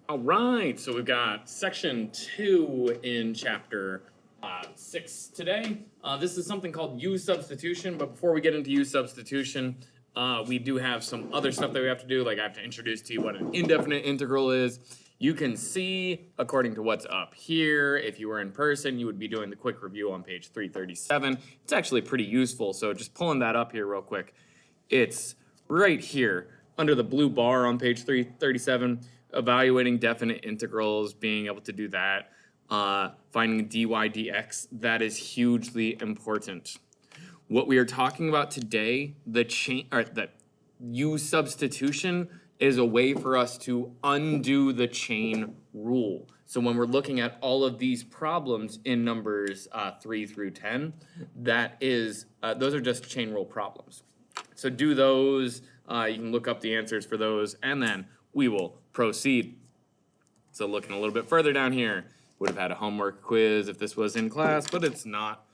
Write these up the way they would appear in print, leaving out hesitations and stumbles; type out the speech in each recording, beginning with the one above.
All right, so we've got section 2 in chapter 6 today. This is something called U Substitution, but before we get into U Substitution, we do have some other stuff that we have to do, like I have to introduce to you what an indefinite integral is. You can see, according to what's up here, if you were in person, you would be doing the quick review on page 337. It's actually pretty useful, so just pulling that up here real quick. It's right here under the blue bar on page 337, evaluating definite integrals, being able to do that, finding dy dx, that is hugely important. What we are talking about today, the U substitution, is a way for us to undo the chain rule. So when we're looking at all of these problems in numbers 3 through 10, those are just chain rule problems. So do those, you can look up the answers for those, and then we will proceed. So looking a little bit further down here, would have had a homework quiz if this was in class, but it's not.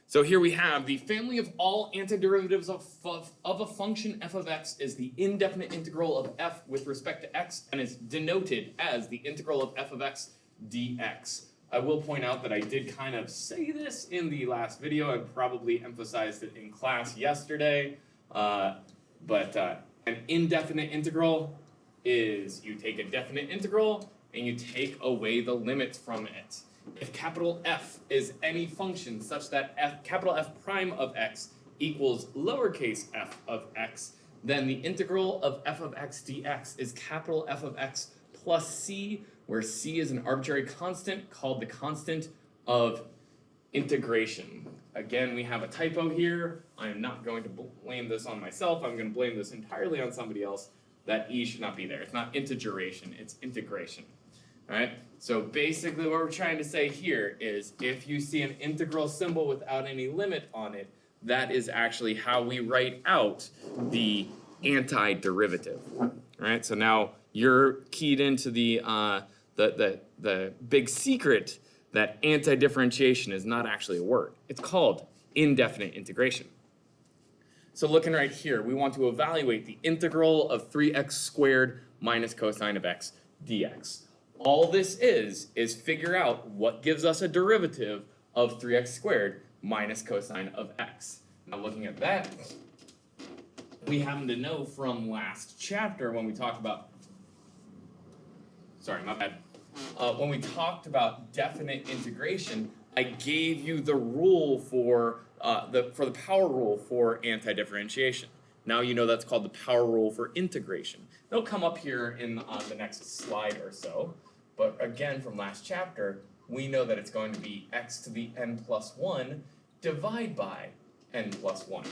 So here we have the family of all antiderivatives of a function f of x is the indefinite integral of f with respect to x and is denoted as the integral of f of x dx. I will point out that I did kind of say this in the last video and probably emphasized it in class yesterday, but an indefinite integral is you take a definite integral and you take away the limits from it. If capital F is any function such that capital F prime of x equals lowercase f of x, then the integral of f of x dx is capital F of x plus c, where c is an arbitrary constant called the constant of integration. Again, we have a typo here. I am not going to blame this on myself. I'm going to blame this entirely on somebody else. That e should not be there. It's not integration, it's integration. All right, so basically what we're trying to say here is if you see an integral symbol without any limit on it, that is actually how we write out the antiderivative. All right, so now you're keyed into the big secret that anti-differentiation is not actually a word. It's called indefinite integration. So looking right here, we want to evaluate the integral of 3x squared minus cosine of x dx. All this is figure out what gives us a derivative of 3x squared minus cosine of x. Now looking at that, we happen to know from last chapter when we talked about, sorry, my bad. When we talked about definite integration, I gave you the rule for the power rule for anti-differentiation. Now you know that's called the power rule for integration. It'll come up here in the next slide or so. But again, from last chapter, we know that it's going to be x to the n plus 1 divided by n plus 1.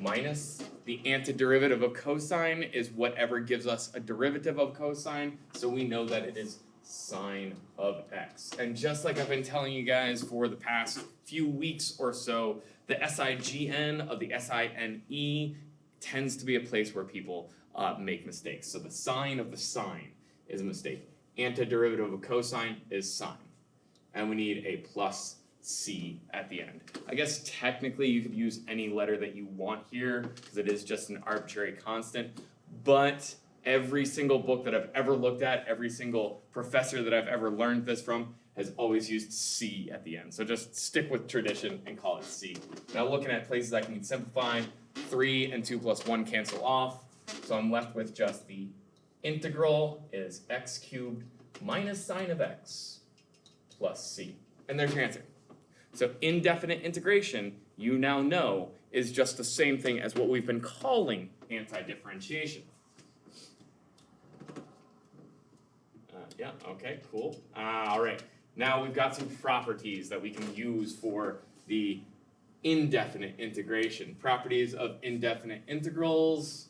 Minus the antiderivative of cosine is whatever gives us a derivative of cosine, so we know that it is sine of x. And just like I've been telling you guys for the past few weeks or so, the SIGN of the SINE tends to be a place where people make mistakes. So the sine of the sine is a mistake. Antiderivative of cosine is sine. And we need a plus c at the end. I guess technically you could use any letter that you want here because it is just an arbitrary constant, but every single book that I've ever looked at, every single professor that I've ever learned this from has always used c at the end. So just stick with tradition and call it c. Now looking at places I can simplify, 3 and 2 plus 1 cancel off, so I'm left with just the integral is x cubed minus sine of x plus c. And there's your answer. So indefinite integration, you now know, is just the same thing as what we've been calling anti-differentiation. Yeah, okay, cool. All right, now we've got some properties that we can use for the indefinite integration. Properties of indefinite integrals.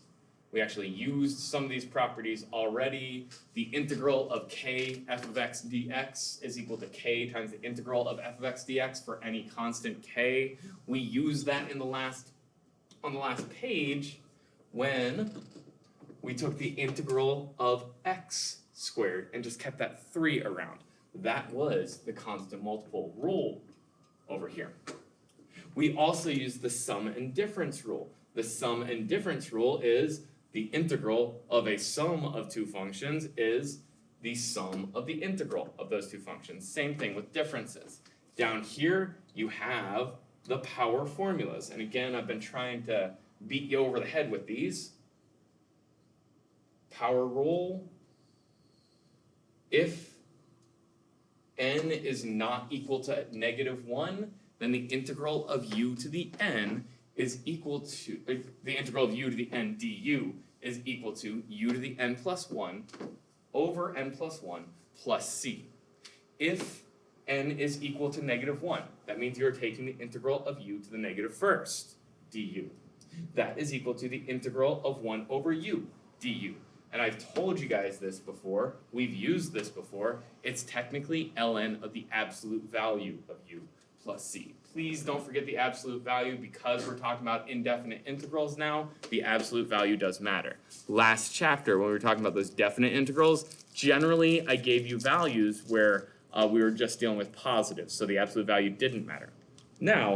We actually used some of these properties already. The integral of k f of x dx is equal to k times the integral of f of x dx for any constant k. We used that on the last page when we took the integral of x squared and just kept that 3 around. That was the constant multiple rule over here. We also used the sum and difference rule. The sum and difference rule is the integral of a sum of two functions is the sum of the integral of those two functions. Same thing with differences. Down here, you have the power formulas. And again, I've been trying to beat you over the head with these. Power rule. If n is not equal to -1, then the integral of u to the n is equal to, the integral of u to the n du is equal to u to the n plus 1 over n plus 1 plus c. If n is equal to -1, that means you're taking the integral of u to the negative first, du. That is equal to the integral of 1 over u, du. And I've told you guys this before, we've used this before, it's technically ln of the absolute value of u plus c. Please don't forget the absolute value because we're talking about indefinite integrals now, the absolute value does matter. Last chapter, when we were talking about those definite integrals, generally I gave you values where we were just dealing with positives, so the absolute value didn't matter. Now,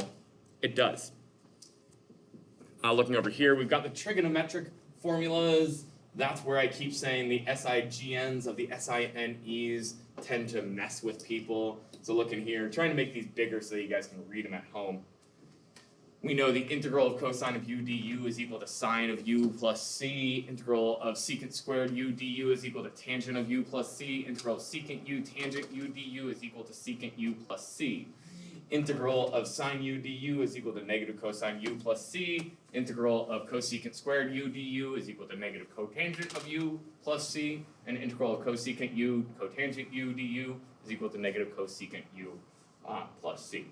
it does. Looking over here, we've got the trigonometric formulas. That's where I keep saying the SIGNs of the SINEs tend to mess with people. So look in here, trying to make these bigger so that you guys can read them at home. We know the integral of cosine of u du is equal to sine of u plus c. Integral of secant squared u du is equal to tangent of u plus c. Integral of secant u tangent u du is equal to secant u plus c. Integral of sine u du is equal to negative cosine u plus c. Integral of cosecant squared u du is equal to negative cotangent of u plus c. And integral of cosecant u cotangent u du is equal to negative cosecant u plus c.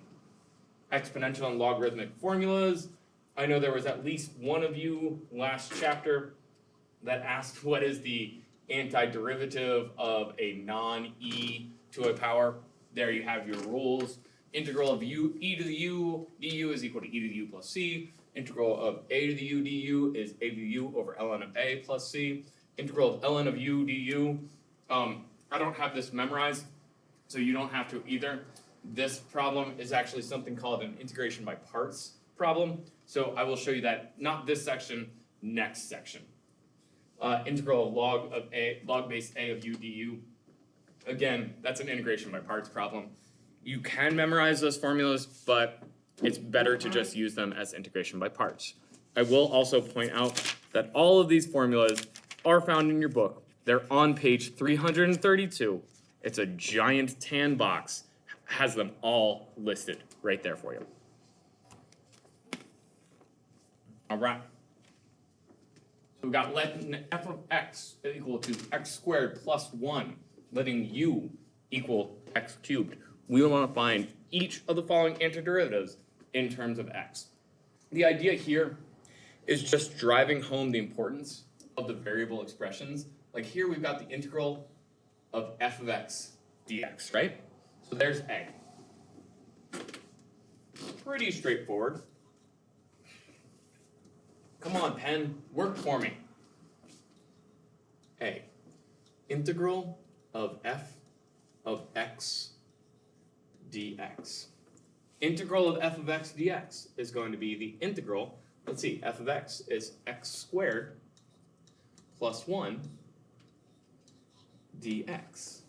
Exponential and logarithmic formulas. I know there was at least one of you last chapter that asked what is the antiderivative of a non-e to a power. There you have your rules. Integral of e to the u du is equal to e to the u plus c. Integral of a to the u du is a to the u over ln of a plus c. Integral of ln of u du. I don't have this memorized, so you don't have to either. This problem is actually something called an integration by parts problem. So I will show you that, not this section, next section. Integral of log base a of u du. Again, that's an integration by parts problem. You can memorize those formulas, but it's better to just use them as integration by parts. I will also point out that all of these formulas are found in your book. They're on page 332. It's a giant tan box, has them all listed right there for you. All right. So we've got letting f of x equal to x squared plus 1, letting u equal x cubed. We want to find each of the following antiderivatives in terms of x. The idea here is just driving home the importance of the variable expressions. Like here we've got the integral of f of x dx, right? So there's a. Pretty straightforward. Come on, pen, work for me. A. Integral of f of x dx. Integral of f of x dx is going to be the integral, let's see, f of x is x squared plus 1 dx.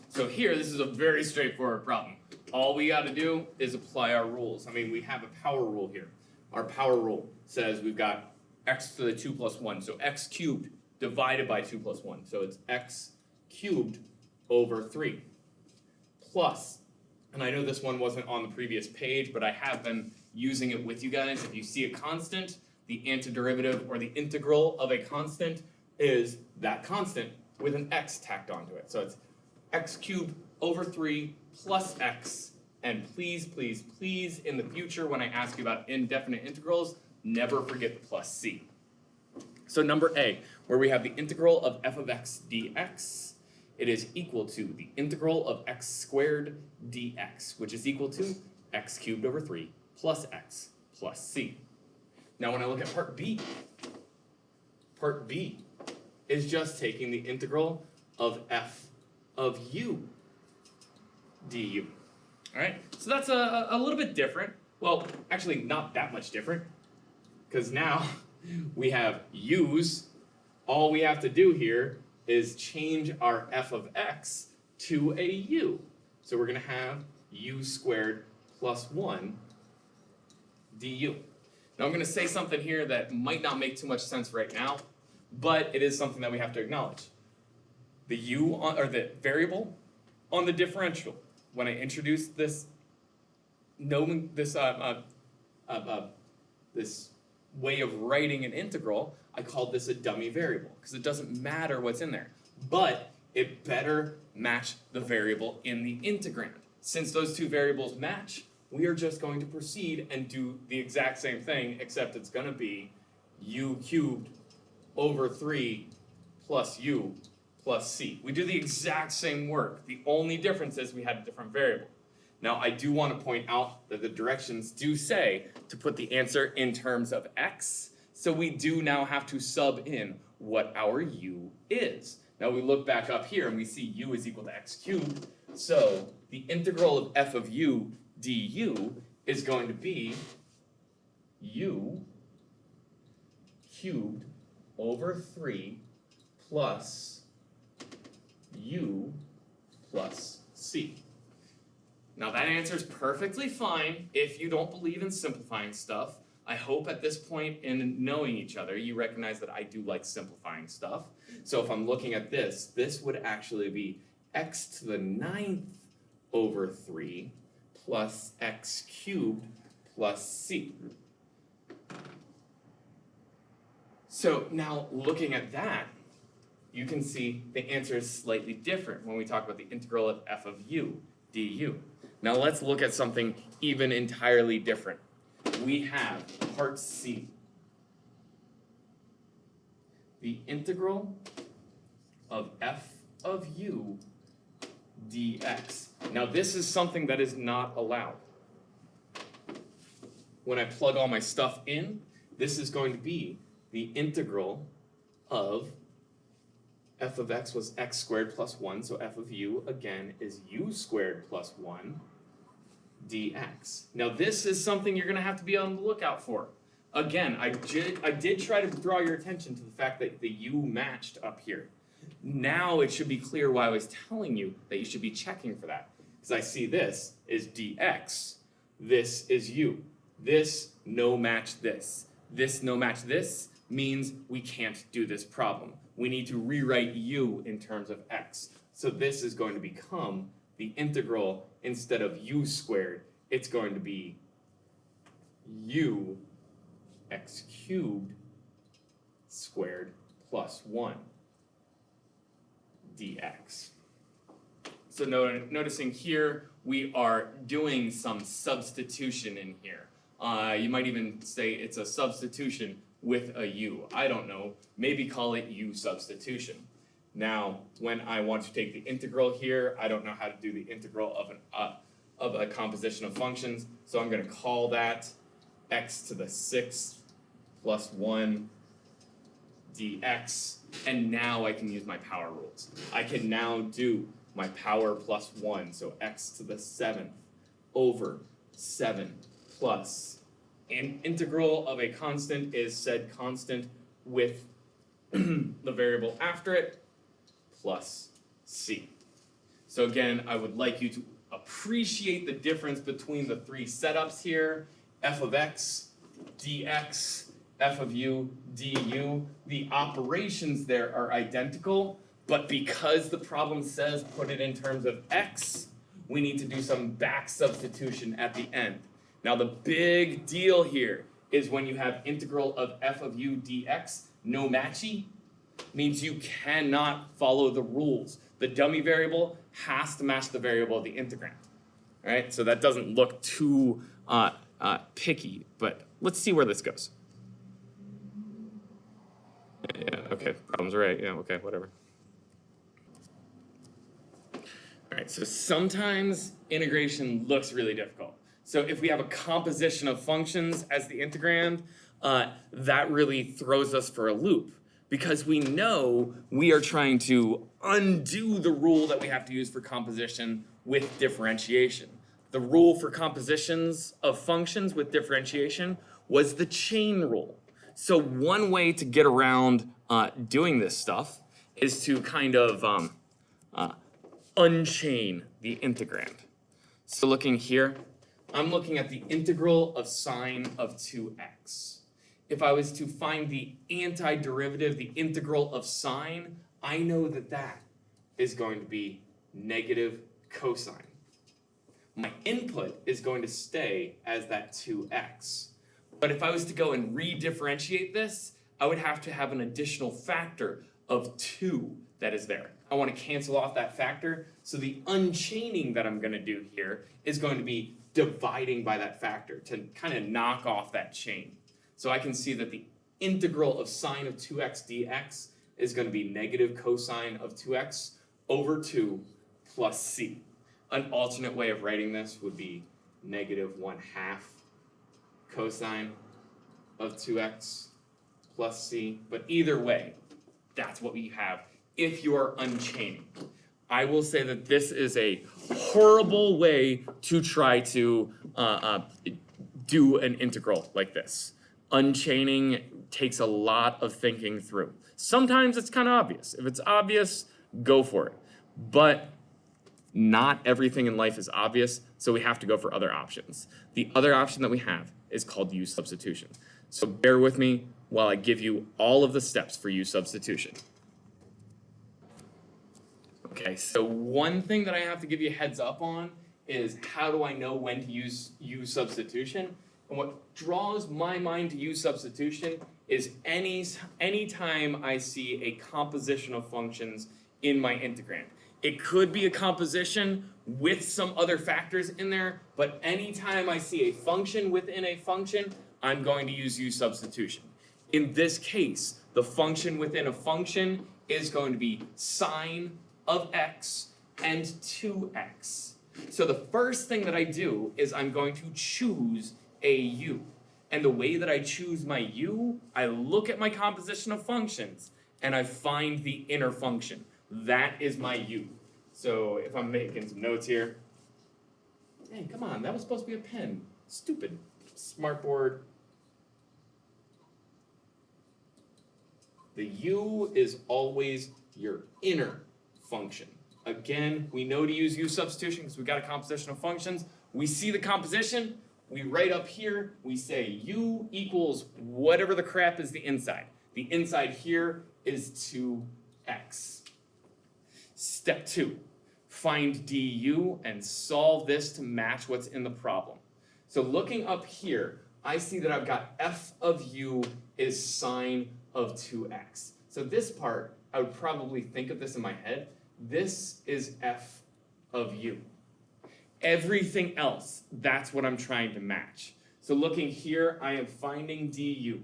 So here, this is a very straightforward problem. All we got to do is apply our rules. I mean, we have a power rule here. Our power rule says we've got x to the 2 plus 1, so x cubed divided by 2 plus 1. So it's x cubed over 3 plus, and I know this one wasn't on the previous page, but I have been using it with you guys. If you see a constant, the antiderivative or the integral of a constant is that constant with an x tacked onto it. So it's x cubed over 3 plus x, and please, please, please, in the future when I ask you about indefinite integrals, never forget the plus c. So number A, where we have the integral of f of x dx, it is equal to the integral of x squared dx, which is equal to x cubed over 3 plus x plus c. Now when I look at part B is just taking the integral of f of u du. All right, so that's a little bit different. Well, actually not that much different, because now we have u's All we have to do here is change our f of x to a u. So we're going to have u squared plus 1 du. Now I'm going to say something here that might not make too much sense right now, but it is something that we have to acknowledge. The u on, or the variable on the differential, when I introduce this this way of writing an integral, I called this a dummy variable because it doesn't matter what's in there, but it better match the variable in the integrand. Since those two variables match, we are just going to proceed and do the exact same thing, except it's going to be u cubed over 3 plus u plus c. We do the exact same work. The only difference is we had a different variable. Now, I do want to point out that the directions do say to put the answer in terms of x, so we do now have to sub in what our u is. Now, we look back up here and we see u is equal to x cubed, so the integral of f of u du is going to be u cubed over 3 plus u plus c. Now that answer is perfectly fine if you don't believe in simplifying stuff. I hope at this point in knowing each other, you recognize that I do like simplifying stuff. So if I'm looking at this, this would actually be x to the 9th over 3 plus x cubed plus c. So now looking at that, you can see the answer is slightly different when we talk about the integral of f of u du. Now let's look at something even entirely different. We have part C. The integral of f of u dx. Now this is something that is not allowed. When I plug all my stuff in, this is going to be the integral of f of x was x squared plus 1, so f of u, again, is u squared plus 1 dx. Now this is something you're going to have to be on the lookout for. Again, I did try to draw your attention to the fact that the u matched up here. Now it should be clear why I was telling you that you should be checking for that. Because I see this is dx, this is u. This no match this. This no match this means we can't do this problem. We need to rewrite u in terms of x. So this is going to become the integral, instead of u squared, it's going to be u x cubed squared plus 1 dx. So noticing here, we are doing some substitution in here. You might even say it's a substitution with a u. I don't know, maybe call it U substitution. Now, when I want to take the integral here, I don't know how to do the integral of a composition of functions, so I'm going to call that x to the 6th plus 1 dx, and now I can use my power rules. I can now do my power plus 1, so x to the 7th over 7 plus an integral of a constant is said constant with the variable after it plus c. So again, I would like you to appreciate the difference between the three setups here. F of x, dx, f of u, du. The operations there are identical, but because the problem says put it in terms of x, we need to do some back substitution at the end. Now the big deal here is when you have integral of f of u dx, no matchy, means you cannot follow the rules. The dummy variable has to match the variable of the integrand. All right, so that doesn't look too picky, but let's see where this goes. Yeah, okay, problem's right, yeah, okay, whatever. All right, so sometimes integration looks really difficult. So if we have a composition of functions as the integrand, that really throws us for a loop because we know we are trying to undo the rule that we have to use for composition with differentiation. The rule for compositions of functions with differentiation was the chain rule. So one way to get around doing this stuff is to kind of unchain the integrand. So looking here, I'm looking at the integral of sine of 2x. If I was to find the antiderivative, the integral of sine, I know that that is going to be negative cosine. My input is going to stay as that 2x. But if I was to go and redifferentiate this, I would have to have an additional factor of 2 that is there. I want to cancel off that factor, so the unchaining that I'm going to do here is going to be dividing by that factor to kind of knock off that chain. So I can see that the integral of sine of 2x dx is going to be negative cosine of 2x over 2 plus c. An alternate way of writing this would be negative 1/2 cosine of 2x plus c. But either way, that's what we have if you are unchaining. I will say that this is a horrible way to try to do an integral like this. Unchaining takes a lot of thinking through. Sometimes it's kind of obvious. If it's obvious, go for it. But not everything in life is obvious, so we have to go for other options. The other option that we have is called U substitution. So bear with me while I give you all of the steps for U substitution. Okay, so one thing that I have to give you a heads up on is how do I know when to use U substitution? And what draws my mind to U substitution is any time I see a composition of functions in my integrand. It could be a composition with some other factors in there, but anytime I see a function within a function, I'm going to use U substitution. In this case, the function within a function is going to be sine of x and 2x. So the first thing that I do is I'm going to choose a u. And the way that I choose my u, I look at my composition of functions and I find the inner function. That is my u. So if I'm making some notes here, hey, come on, that was supposed to be a pen. Stupid smartboard. The u is always your inner function. Again, we know to use U substitution because we've got a composition of functions. We see the composition, we write up here, we say u equals whatever the crap is the inside. The inside here is 2x. Step 2, find du and solve this to match what's in the problem. So looking up here, I see that I've got f of u is sine of 2x. So this part, I would probably think of this in my head. This is f of u. Everything else, that's what I'm trying to match. So looking here, I am finding du.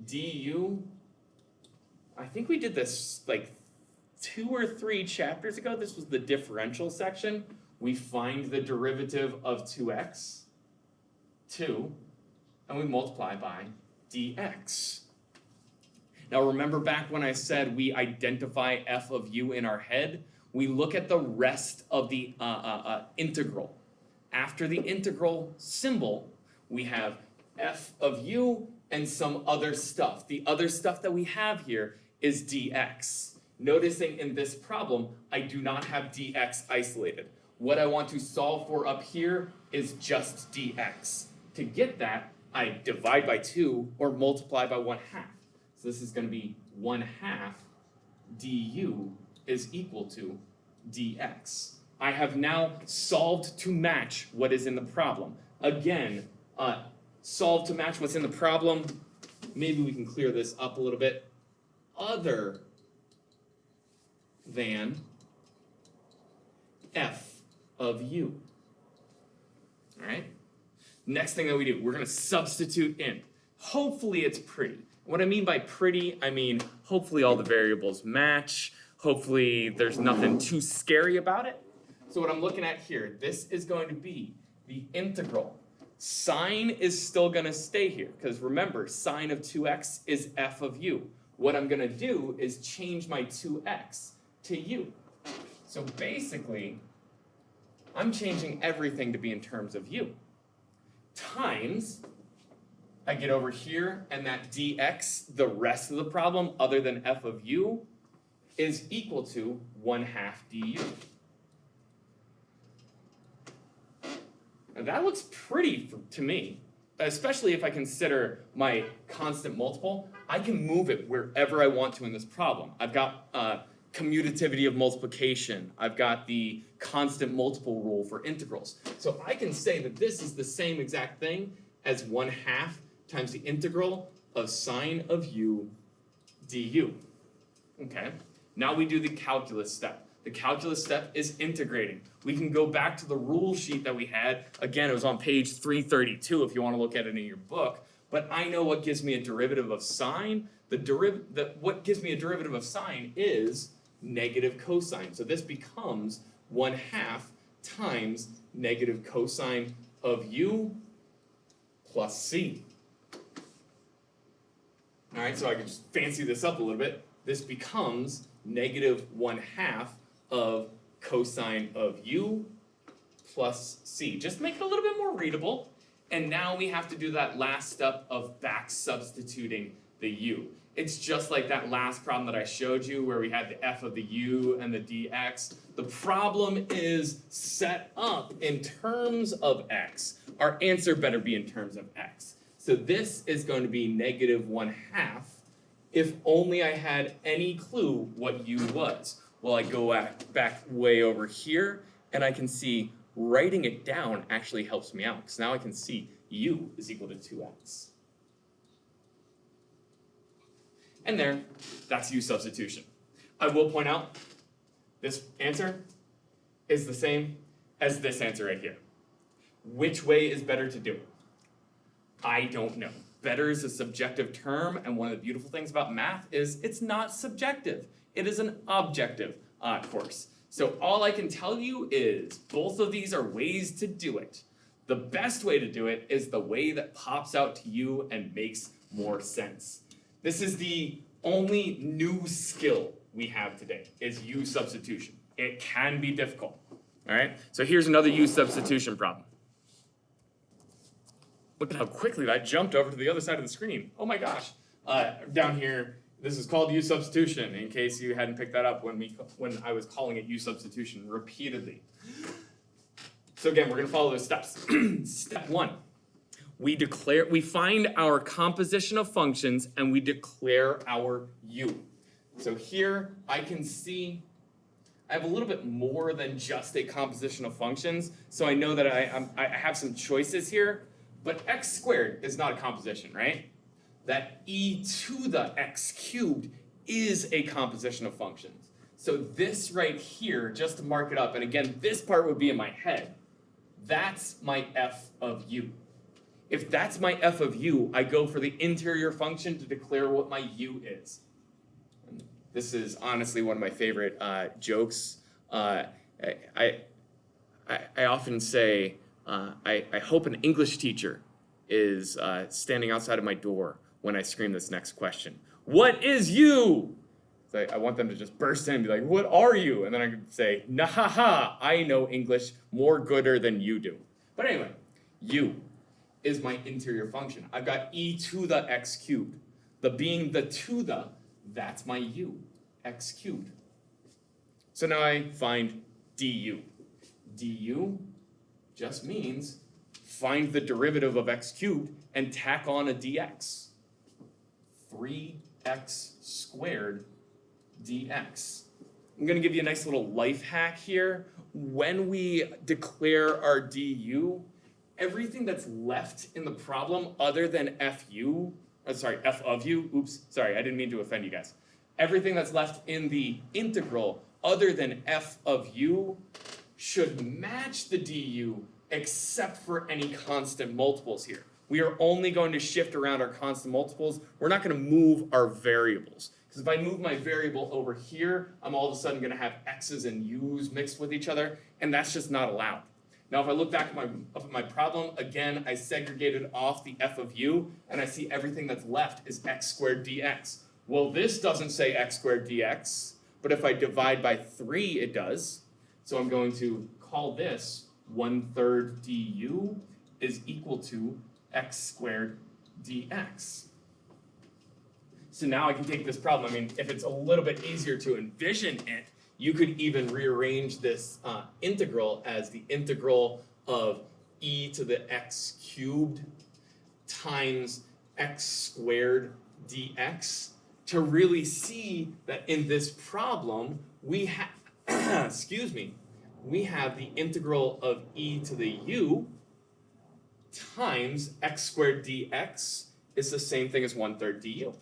du, I think we did this like 2 or 3 chapters ago. This was the differential section. We find the derivative of 2x, 2, and we multiply by dx. Now remember back when I said we identify f of u in our head, we look at the rest of the integral. After the integral symbol, we have f of u and some other stuff. The other stuff that we have here is dx. Noticing in this problem, I do not have dx isolated. What I want to solve for up here is just dx. To get that, I divide by 2 or multiply by 1/2. So this is going to be 1/2 du is equal to dx. I have now solved to match what is in the problem. Again, solve to match what's in the problem. Maybe we can clear this up a little bit. Other than f of u. All right? Next thing that we do, we're going to substitute in. Hopefully it's pretty. What I mean by pretty, I mean hopefully all the variables match. Hopefully there's nothing too scary about it. So what I'm looking at here, this is going to be the integral. Sine is still going to stay here because remember, sine of 2x is f of u. What I'm going to do is change my 2x to u. So basically, I'm changing everything to be in terms of u. Times, I get over here, and that dx, the rest of the problem, other than f of u, is equal to 1/2 du. Now that looks pretty to me, especially if I consider my constant multiple. I can move it wherever I want to in this problem. I've got commutativity of multiplication. I've got the constant multiple rule for integrals. So I can say that this is the same exact thing as 1/2 times the integral of sine of u du. Okay, now we do the calculus step. The calculus step is integrating. We can go back to the rule sheet that we had. Again, it was on page 332 if you want to look at it in your book. But I know what gives me a derivative of sine. What gives me a derivative of sine is negative cosine. So this becomes 1/2 times negative cosine of u plus c. All right, so I can just fancy this up a little bit. This becomes negative 1/2 of cosine of u plus c. Just make it a little bit more readable. And now we have to do that last step of back substituting the u. It's just like that last problem that I showed you where we had the f of the u and the dx. The problem is set up in terms of x. Our answer better be in terms of x. So this is going to be negative 1/2 if only I had any clue what u was. Well, I go back way over here and I can see writing it down actually helps me out because now I can see u is equal to 2x. And there, that's U substitution. I will point out, this answer is the same as this answer right here. Which way is better to do it? I don't know. Better is a subjective term, and one of the beautiful things about math is it's not subjective. It is an objective course. So all I can tell you is both of these are ways to do it. The best way to do it is the way that pops out to you and makes more sense. This is the only new skill we have today, is U substitution. It can be difficult. All right, so here's another U substitution problem. Look at how quickly that jumped over to the other side of the screen. Oh my gosh. Down here, this is called U substitution, in case you hadn't picked that up when I was calling it U substitution repeatedly. So again, we're going to follow the steps. Step 1. We find our composition of functions and we declare our U. So here I can see I have a little bit more than just a composition of functions. So I know that I have some choices here, but x squared is not a composition, right? That e to the x cubed is a composition of functions. So this right here, just to mark it up, and again, this part would be in my head. That's my f of u. If that's my f of u, I go for the interior function to declare what my u is. And this is honestly one of my favorite jokes. I often say, I hope an English teacher is standing outside of my door when I scream this next question. What is u? So I want them to just burst in and be like, what are you? And then I can say, nah ha ha, I know English more gooder than you do. But anyway, u is my interior function. I've got e to the x cubed. The being the to the, that's my u, x cubed. So now I find du. Du just means find the derivative of x cubed and tack on a dx. 3x squared dx. I'm going to give you a nice little life hack here. When we declare our du, everything that's left in the problem other than f of u, oops, sorry, I didn't mean to offend you guys. Everything that's left in the integral other than f of u should match the du except for any constant multiples here. We are only going to shift around our constant multiples. We're not going to move our variables. Because if I move my variable over here, I'm all of a sudden going to have x's and u's mixed with each other, and that's just not allowed. Now, if I look back at my problem, again, I segregated off the f of u, and I see everything that's left is x squared dx. Well, this doesn't say x squared dx, but if I divide by 3, it does. So I'm going to call this 1/3 du is equal to x squared dx. So now I can take this problem. I mean, if it's a little bit easier to envision it, you could even rearrange this integral as the integral of e to the x cubed times x squared dx to really see that in this problem we have excuse me, we have the integral of e to the u times x squared dx is the same thing as 1/3 du.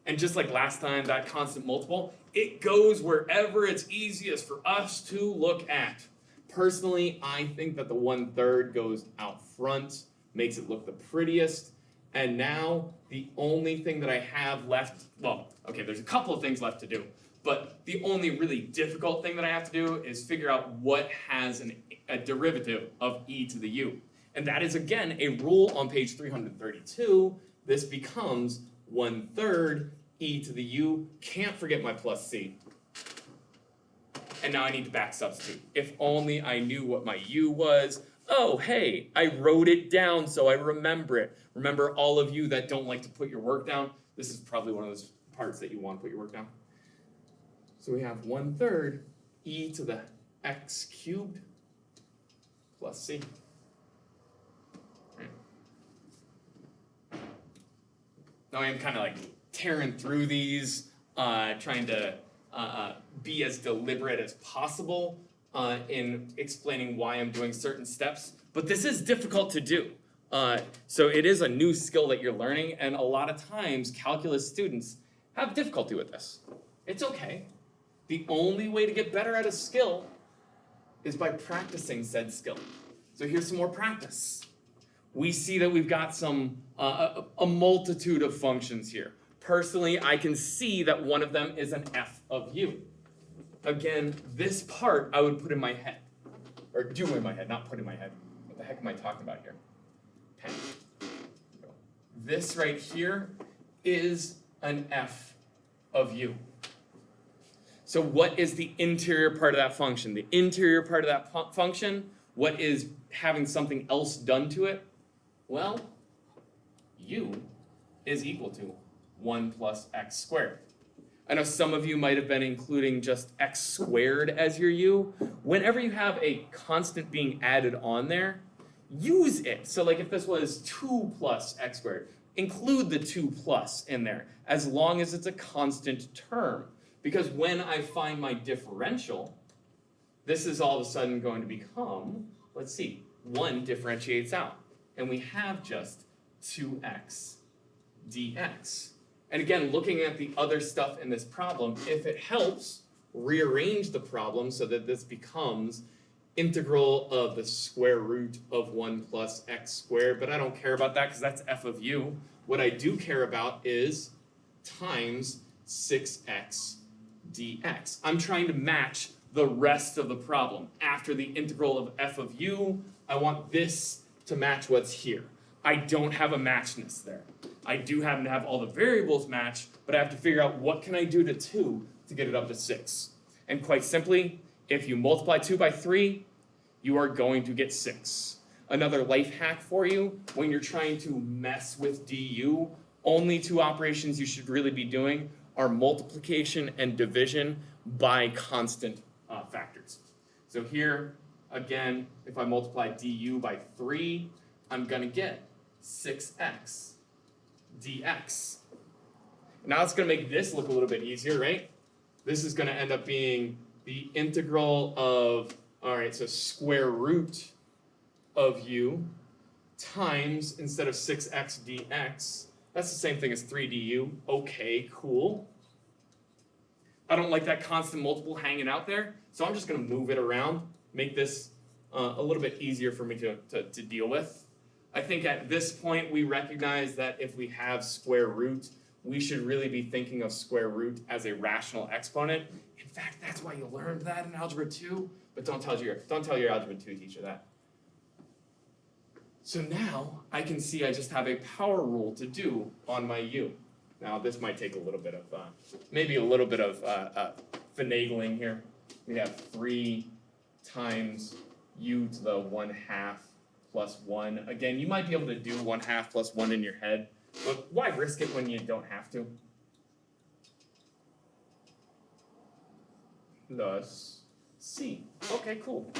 And just like last time, that constant multiple, it goes wherever it's easiest for us to look at. Personally, I think that the 1/3 goes out front, makes it look the prettiest. And now the only thing that I have left, well, okay, there's a couple of things left to do, but the only really difficult thing that I have to do is figure out what has a derivative of e to the u. And that is, again, a rule on page 332. This becomes 1/3 e to the u. Can't forget my plus c. And now I need to back substitute. If only I knew what my u was. Oh, hey, I wrote it down so I remember it. Remember, all of you that don't like to put your work down, this is probably one of those parts that you want to put your work down. So we have 1/3 e to the x cubed plus c. Now I am kind of like tearing through these, trying to be as deliberate as possible in explaining why I'm doing certain steps, but this is difficult to do. So it is a new skill that you're learning, and a lot of times calculus students have difficulty with this. It's okay. The only way to get better at a skill is by practicing said skill. So here's some more practice. We see that we've got some a multitude of functions here. Personally, I can see that one of them is an f of u. Again, this part I would put in my head, or do in my head, not put in my head. What the heck am I talking about here? Pen. This right here is an f of u. So what is the interior part of that function? The interior part of that function, what is having something else done to it? Well, u is equal to 1 plus x squared. I know some of you might have been including just x squared as your u. Whenever you have a constant being added on there, use it. So like if this was 2 plus x squared, include the 2 plus in there, as long as it's a constant term. Because when I find my differential, this is all of a sudden going to become, let's see, 1 differentiates out. And we have just 2x dx. And again, looking at the other stuff in this problem, if it helps, rearrange the problem so that this becomes integral of the square root of 1 plus x squared. But I don't care about that because that's f of u. What I do care about is times 6x dx. I'm trying to match the rest of the problem. After the integral of f of u, I want this to match what's here. I don't have a matchness there. I do happen to have all the variables match, but I have to figure out what can I do to 2 to get it up to 6. And quite simply, if you multiply 2 by 3, you are going to get 6. Another life hack for you, when you're trying to mess with du, only 2 operations you should really be doing are multiplication and division by constant factors. So here, again, if I multiply du by 3, I'm going to get 6x dx. Now it's going to make this look a little bit easier, right? This is going to end up being the integral of, all right, so square root of u times, instead of 6x dx, that's the same thing as 3 du. Okay, cool. I don't like that constant multiple hanging out there, so I'm just going to move it around, make this a little bit easier for me to deal with. I think at this point we recognize that if we have square root, we should really be thinking of square root as a rational exponent. In fact, that's why you learned that in Algebra 2, but don't tell your Algebra 2 teacher that. So now I can see I just have a power rule to do on my u. Now this might take a little bit of, maybe a little bit of finagling here. We have 3 times u to the 1/2 plus 1. Again, you might be able to do 1/2 plus 1 in your head, but why risk it when you don't have to? Plus c. Okay, cool.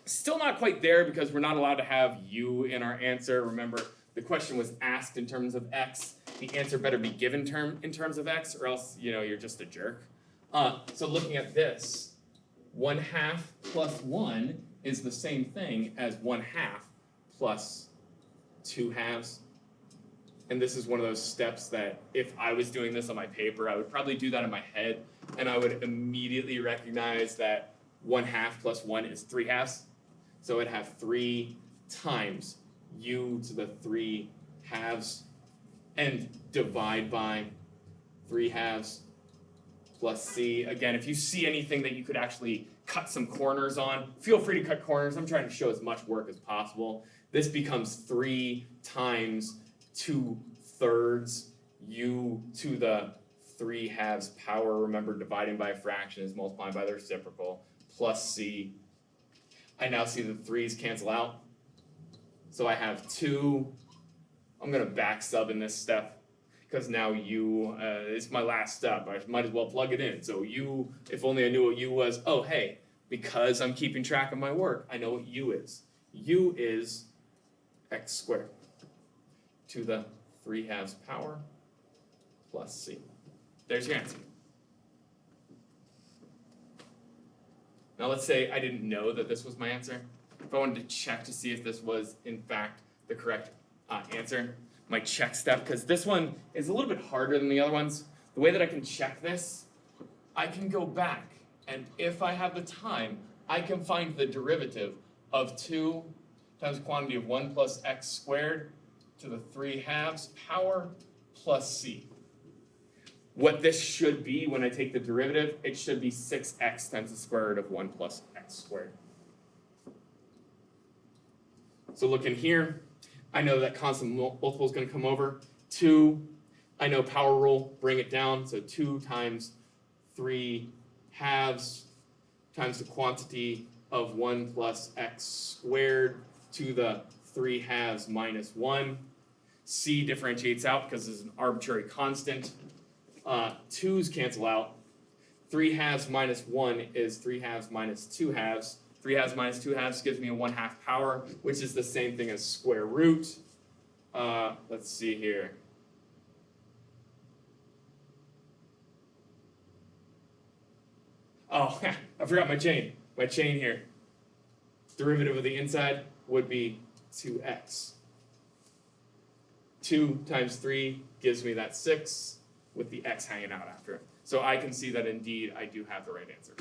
Still not quite there because we're not allowed to have u in our answer. Remember, the question was asked in terms of x. The answer better be given in terms of x, or else, you're just a jerk. So looking at this, 1/2 plus 1 is the same thing as 1/2 plus 2/2. And this is one of those steps that if I was doing this on my paper, I would probably do that in my head, and I would immediately recognize that 1/2 plus 1 is 3/2. So I'd have 3 times u to the 3/2 and divide by 3/2 plus c. Again, if you see anything that you could actually cut some corners on, feel free to cut corners. I'm trying to show as much work as possible. This becomes 3 times 2/3 u to the 3/2 power. Remember, dividing by a fraction is multiplying by the reciprocal, plus c. I now see the 3's cancel out. So I have 2. I'm going to back sub in this step because now u is my last step. I might as well plug it in. So u, if only I knew what u was. Oh, hey, because I'm keeping track of my work, I know what u is. U is x squared to the 3/2 power plus c. There's your answer. Now let's say I didn't know that this was my answer. If I wanted to check to see if this was in fact the correct answer, my check step, because this one is a little bit harder than the other ones. The way that I can check this, I can go back, and if I have the time, I can find the derivative of 2 times quantity of 1 plus x squared to the 3/2 power plus c. What this should be when I take the derivative, it should be 6x times the square root of 1 plus x squared. So look in here. I know that constant multiple is going to come over. 2, I know power rule, bring it down. So 2 times 3/2 times the quantity of 1 plus x squared to the 3/2 minus 1. C differentiates out because it's an arbitrary constant. 2's cancel out. 3/2 minus 1 is 3/2 minus 2/2. 3/2 minus 2/2 gives me a 1/2 power, which is the same thing as square root. Let's see here. Oh, I forgot my chain. My chain here. Derivative of the inside would be 2x. 2 times 3 gives me that 6 with the x hanging out after it. So I can see that indeed I do have the right answer.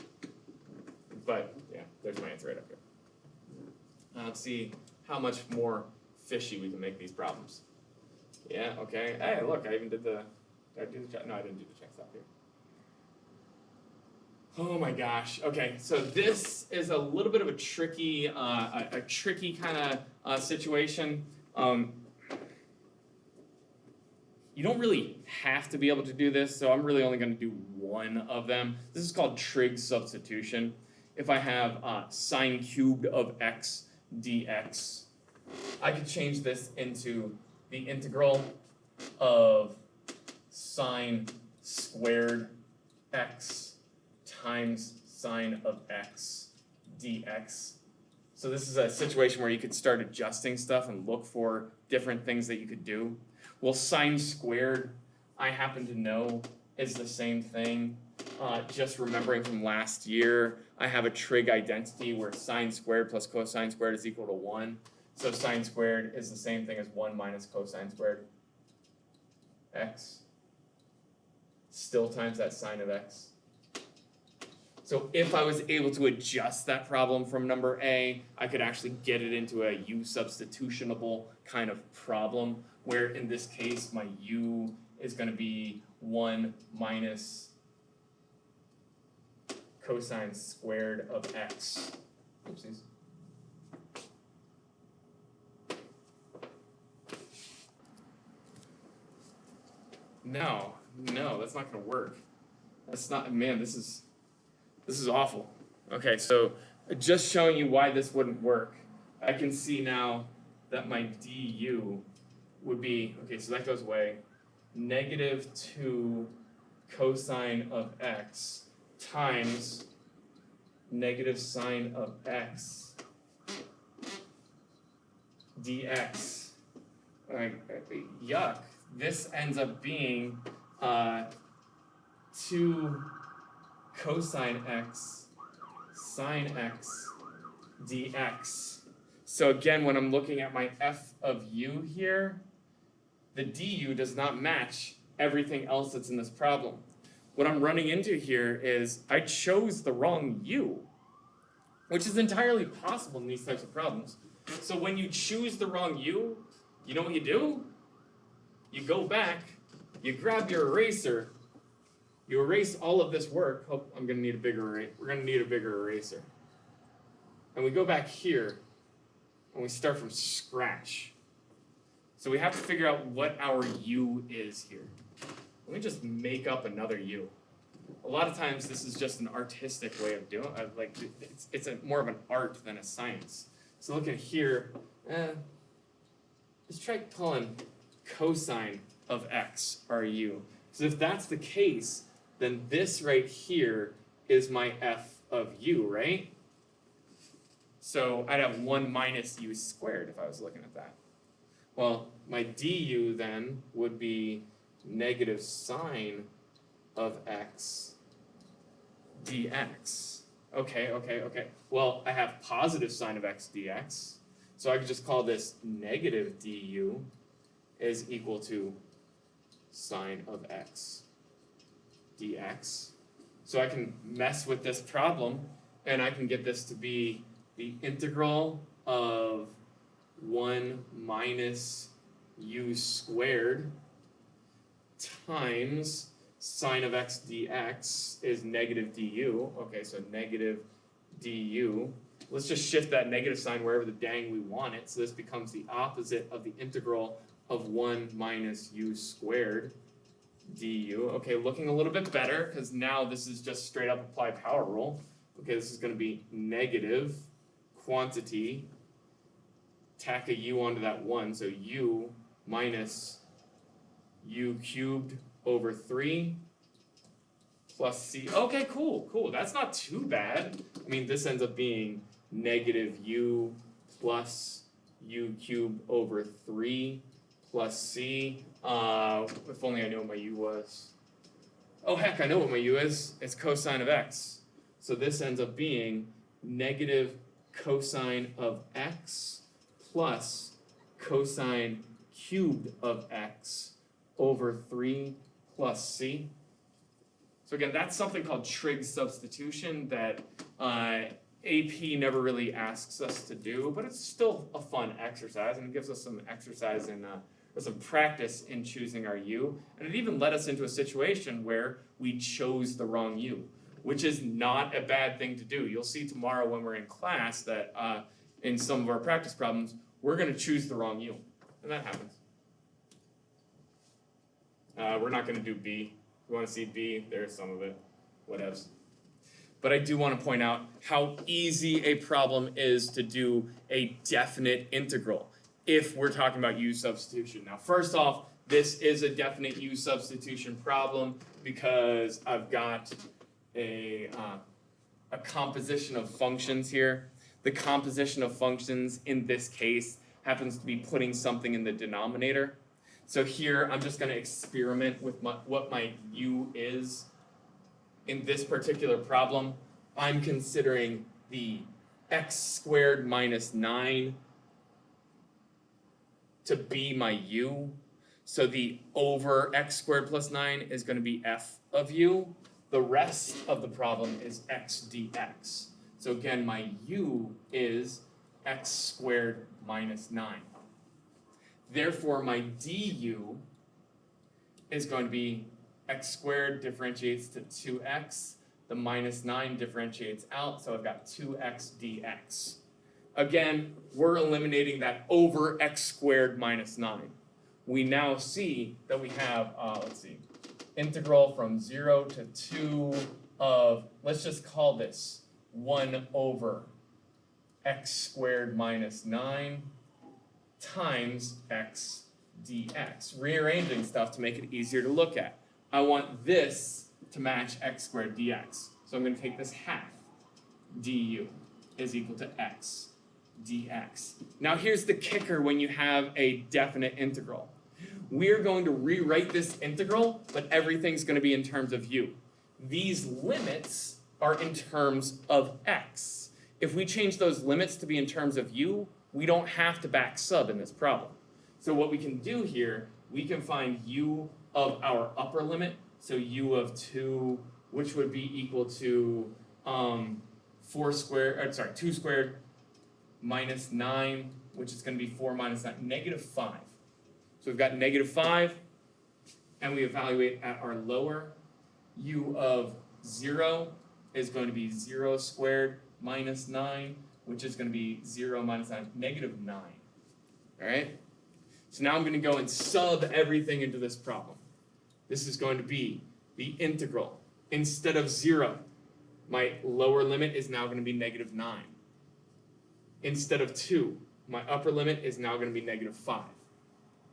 But yeah, there's my answer right up here. Let's see how much more fishy we can make these problems. Yeah, okay. Hey, look, I even did the, did I do the check? No, I didn't do the check stop here. Oh my gosh. Okay, so this is a little bit of a tricky kind of situation. You don't really have to be able to do this, so I'm really only going to do one of them. This is called trig substitution. If I have sine cubed of x dx, I could change this into the integral of sine squared x times sine of x dx. So this is a situation where you could start adjusting stuff and look for different things that you could do. Well, sine squared, I happen to know, is the same thing. Just remembering from last year, I have a trig identity where sine squared plus cosine squared is equal to 1. So sine squared is the same thing as 1 minus cosine squared x. Still times that sine of x. So if I was able to adjust that problem from number A, I could actually get it into a U substitutionable kind of problem, where in this case my U is going to be 1 minus cosine squared of x. Oopsies. No, that's not going to work. That's not, man, this is awful. Okay, so just showing you why this wouldn't work. I can see now that my du would be, okay, so that goes away, negative 2 cosine of x times negative sine of x dx. Yuck. This ends up being 2 cosine x sine x dx. So again, when I'm looking at my f of u here, the du does not match everything else that's in this problem. What I'm running into here is I chose the wrong u, which is entirely possible in these types of problems. So when you choose the wrong u, you know what you do? You go back, you grab your eraser, you erase all of this work. Oh, I'm going to need a bigger eraser. We're going to need a bigger eraser. And we go back here, and we start from scratch. So we have to figure out what our u is here. Let me just make up another u. A lot of times this is just an artistic way of doing it. Like it's more of an art than a science. So look at here. Let's try calling cosine of x our u. So if that's the case, then this right here is my f of u, right? So I'd have 1 minus u squared if I was looking at that. Well, my du then would be negative sine of x dx. Okay. Well, I have positive sine of x dx. So I could just call this negative du is equal to sine of x dx. So I can mess with this problem, and I can get this to be the integral of 1 minus u squared times sine of x dx is negative du. Okay, so negative du. Let's just shift that negative sign wherever the dang we want it. So this becomes the opposite of the integral of 1 minus u squared du. Okay, looking a little bit better because now this is just straight up applied power rule. Okay, this is going to be negative quantity, tack a u onto that 1, so u minus u cubed over 3 plus c. Okay, cool. That's not too bad. I mean, this ends up being negative u plus u cubed over 3 plus c. If only I knew what my u was. Oh, heck, I know what my u is. It's cosine of x. So this ends up being negative cosine of x plus cosine cubed of x over 3 plus c. So again, that's something called trig substitution that AP never really asks us to do, but it's still a fun exercise, and it gives us some exercise in or some practice in choosing our u. And it even led us into a situation where we chose the wrong u, which is not a bad thing to do. You'll see tomorrow when we're in class that in some of our practice problems, we're going to choose the wrong u, and that happens. We're not going to do B. If you want to see B, there's some of it. Whatevs. But I do want to point out how easy a problem is to do a definite integral if we're talking about U substitution. Now, first off, this is a definite U substitution problem because I've got a composition of functions here. The composition of functions in this case happens to be putting something in the denominator. So here I'm just going to experiment with what my u is. In this particular problem, I'm considering the x squared minus 9 to be my u. So the over x squared plus 9 is going to be f of u. The rest of the problem is x dx. So again, my u is x squared minus 9. Therefore, my du is going to be x squared differentiates to 2x. The minus 9 differentiates out, so I've got 2x dx. Again, we're eliminating that over x squared minus 9. We now see that we have, integral from 0 to 2 of, let's just call this 1 over x squared minus 9 times x dx. Rearranging stuff to make it easier to look at. I want this to match x squared dx. So I'm going to take this half du is equal to x dx. Now here's the kicker when you have a definite integral. We're going to rewrite this integral, but everything's going to be in terms of u. These limits are in terms of x. If we change those limits to be in terms of u, we don't have to back sub in this problem. So what we can do here, we can find u of our upper limit, so u of 2, which would be equal to 2 squared minus 9, which is going to be 4 minus 9, negative 5. So we've got negative 5, and we evaluate at our lower. U of 0 is going to be 0 squared minus 9, which is going to be 0 minus 9, negative 9. All right? So now I'm going to go and sub everything into this problem. This is going to be the integral. Instead of 0, my lower limit is now going to be negative 9. Instead of 2, my upper limit is now going to be negative 5.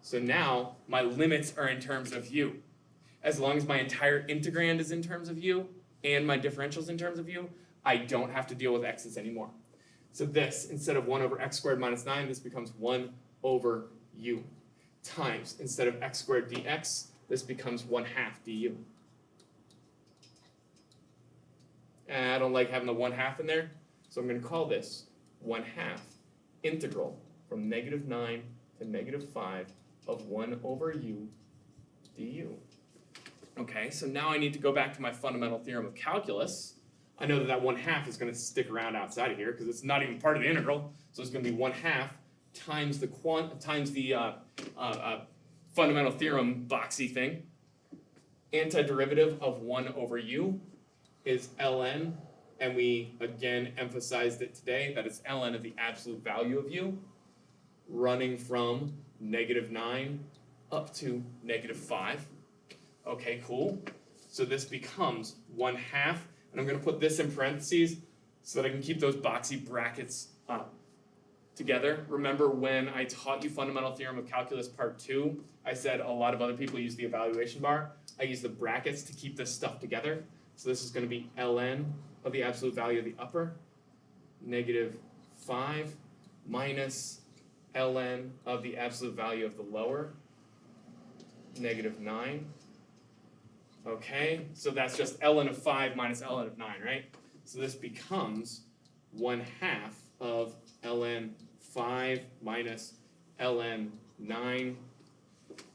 So now my limits are in terms of u. As long as my entire integrand is in terms of u and my differential is in terms of u, I don't have to deal with x's anymore. So this, instead of 1 over x squared minus 9, this becomes 1 over u times, instead of x squared dx, this becomes 1/2 du. And I don't like having the 1/2 in there, so I'm going to call this 1/2 integral from negative 9 to negative 5 of 1 over u du. Okay, so now I need to go back to my fundamental theorem of calculus. I know that that 1/2 is going to stick around outside of here because it's not even part of the integral, so it's going to be 1/2 times the fundamental theorem boxy thing. Antiderivative of 1 over u is ln, and we again emphasized it today that it's ln of the absolute value of u, running from negative 9 up to negative 5. Okay, cool. So this becomes 1/2, and I'm going to put this in parentheses so that I can keep those boxy brackets together. Remember when I taught you Fundamental Theorem of Calculus Part 2, I said a lot of other people use the evaluation bar. I use the brackets to keep this stuff together. So this is going to be ln of the absolute value of the upper, negative 5, minus ln of the absolute value of the lower, negative 9. Okay, so that's just ln of 5 minus ln of 9, right? So this becomes 1/2 of ln 5 minus ln 9.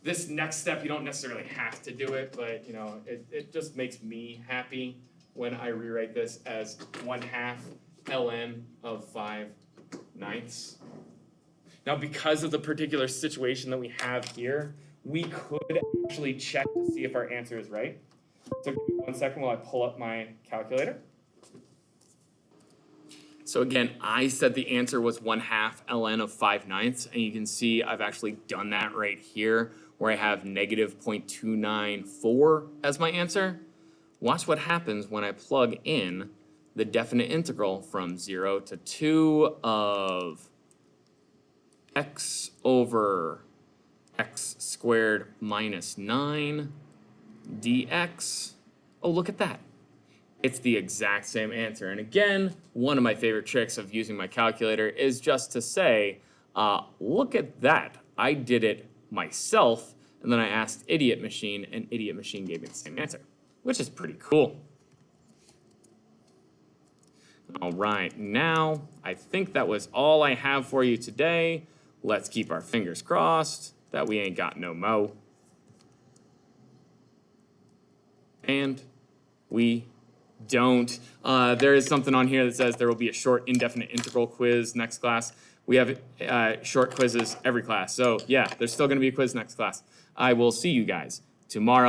This next step, you don't necessarily have to do it, but you know, it just makes me happy when I rewrite this as 1/2 ln of 5/9. Now, because of the particular situation that we have here, we could actually check to see if our answer is right. So give me 1 second while I pull up my calculator. So again, I said the answer was 1/2 ln of 5/9, and you can see I've actually done that right here, where I have negative 0.294 as my answer. Watch what happens when I plug in the definite integral from 0 to 2 of x over x squared minus 9 dx. Oh, look at that. It's the exact same answer. And again, one of my favorite tricks of using my calculator is just to say, look at that. I did it myself, and then I asked Idiot Machine, and Idiot Machine gave me the same answer, which is pretty cool. All right, now I think that was all I have for you today. Let's keep our fingers crossed that we ain't got no mo. And we don't. There is something on here that says there will be a short indefinite integral quiz next class. We have short quizzes every class. So yeah, there's still going to be a quiz next class. I will see you guys tomorrow.